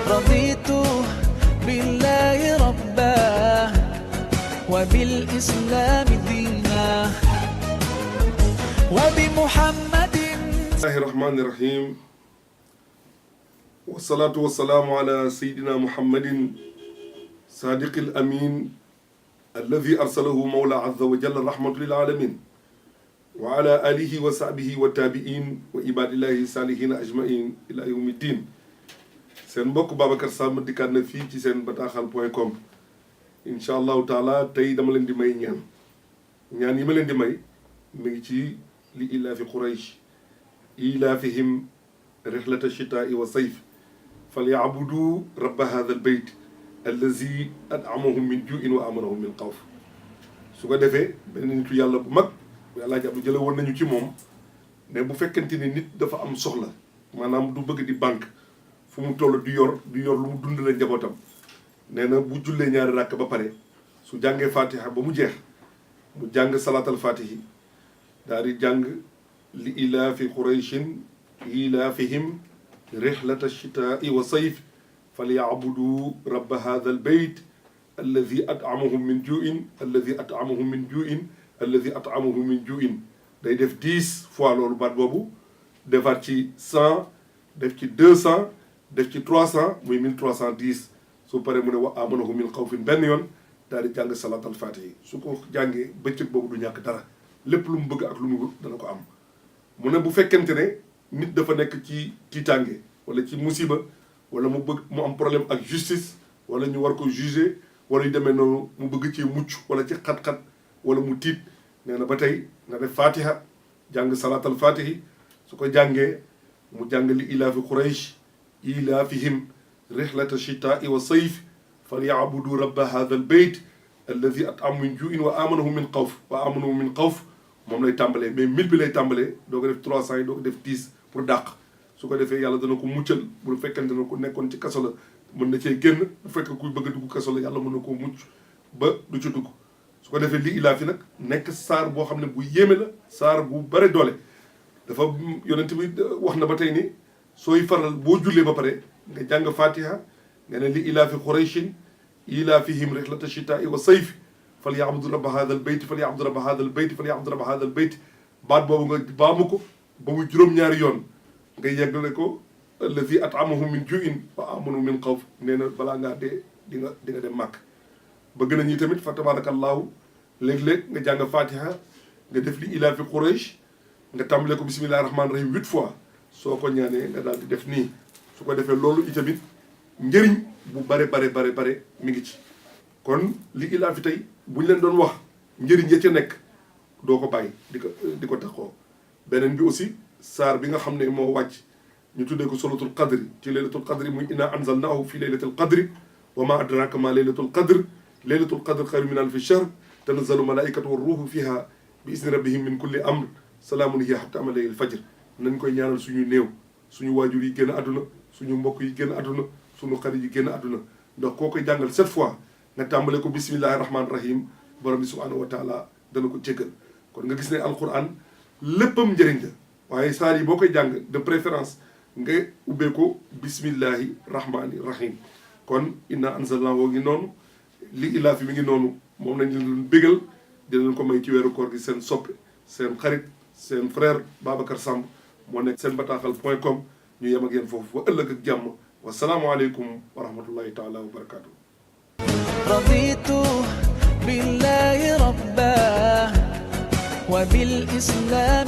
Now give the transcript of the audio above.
رضيت بالله ربا وبالإسلام دينا وبمحمد. بسم الله الرحمن الرحيم والصلاة والسلام على سيدنا محمد صادق الأمين الذي أرسله مولى عز وجل رحمة للعالمين وعلى آله وصحبه والتابعين وعباد الله الصالحين أجمعين إلى يوم الدين. seen mbokk Babacar Samb dikkaat na fii ci seen bataaxal.com incha allahu taala tey dama leen di may ñaan yi ma leen di may mi ngi ci li ilaafi Quraysh ilaafihim rihlata shitaa'i wa sayf falyabudu rabba hadha albayt allazi at'amahum min ju'in wa amanahum min xawf. su ko defee benn nitu yàlla bu mag yàllaa ji Abdu jële woon nañu ci moom ne bu fekkente ni nit dafa am soxla maanaam du bëgg di banque fu mu toll du yor lu mu dundalee njabootam nee na bu jullee ñaari ràkk ba pare su jàngee fatiha ba mu jeex mu jàng salaatal fatihi daal di jàng li ilaafi qurayshin ilaafihim rihlata shitaa'i wa sayf falyabudu rabba hadha albayt alladi at'amahum min ju'in alladi at'amahum min ju'in alladi at'amahum min ju'in. day def 10 fois loolu baat boobu defaat ci 100 def ci 200 def ci 300 muy 1310 su paree mu ne wa amanahu min xawfin benn yoon daal di jàng salaatal fatihi. su ko jàngee bëccëg boobu du ñàkk dara lépp lu mu bëgg ak lu mu wut dana ko am. mu ne bu fekkente ne nit dafa nekk ci tiitaange wala ci musiba wala mu bëgg mu am problème ak justice wala ñu war ko juger wala yu demee noonu mu bëgg ci mucc wala ci xat-xat wala mu tiit nee na ba tey na def fatiha jàng salaatal fatihi. su ko jàngee mu jàng li ilaafi quraysh ilaafihim rihlata shitaa'i wa sayf falyabudu rabba hadha albayt alladi at'amahum min ju'in wa amanahum min xawf wa amanahum min xawf. moom lay tàmbalee mais 1000 bi lay tàmbalee doo ko def 300 yi doo ko def 10 pour dàq. su ko defee yàlla dana ko muccal bu fekkente ne ko nekkoon ci kaso la mën na cee génn bu fekkee kuy bëgg a dugg kaso la yàlla mën na koo mucc ba du ci dugg. su ko defee li ilaafi nag nekk saar boo xam ne bu yéeme la saar bu bare doole. dafa yonent bi wax na ba tey ni sooy faral boo jullee ba pare nga jàng fatiha nga ne li ilaafi qurayshin ilaafihim rihlata shitaa'i wa sayf falyabudu rabba hadha albayt falyabudu rabba hadha albayt falyabudu rabba hadha albayt. baat boobu nga baamu ko ba mu juróom-ñaari yoon nga yeggale ko allazi at'amahum min ju'in wa amanahum min xawf. nee na balaa ngaa dee di nga dem màkk. bëgg nañu tamit fa tabarakallahu léeg-léeg nga jàng fatiha nga def li ilaafi quraysh nga tàmbale ko bismillahi rahmaani rahim 8 fois soo ko ñaanee nga daal di def nii. su ko defee loolu itamit njëriñ bu bare mi ngi ci. kon li ilaafi tey buñ leen doon wax njëriñ ya ca nekk doo ko bàyyi di ko taxoo. beneen bi aussi saar bi nga xam ne moo wàcc ñu tuddee ko suratul qadri ci laylatul qadri muy inna anzalnahu fi laylatul qadri wa ma adraka ma laylatul qadr laylatul qadr xayru min alfi shahr tanazzalu malaikatu wa ruuhu fiha bi isni rabbihim min kulli amr salaamun hiya hatta matla'il fajr. nañ koy ñaanal suñu néew suñu waajur yi génn àdduna suñu mbokk yi génn àdduna suñu xarit yi génn àdduna ndax koo koy jàngal 7 fois nga tàmbale ko bismillahi rahmaani rahim borom bi subhanahu wa taala dana ko jéggal. kon nga gis ne alquran léppam njëriñ la waaye saar yi boo koy jàng de préférence nga ubbee ko bismillahi rahmaani rahim. kon inna anzalnahu ngi noonu li ilaafi mi ngi noonu moom nañ leen bégal di leen ko may ci weeru koor gi seen soppe seen xarit seen frère Babacar Samb moo nekk seen bataaxal.com. ñu yem ak yéen foofu ba ëllëg ak jàmm wasalaamualeykum wa rahmatullahi taala wa barakaatu. raditu billahi rabba wa bil islam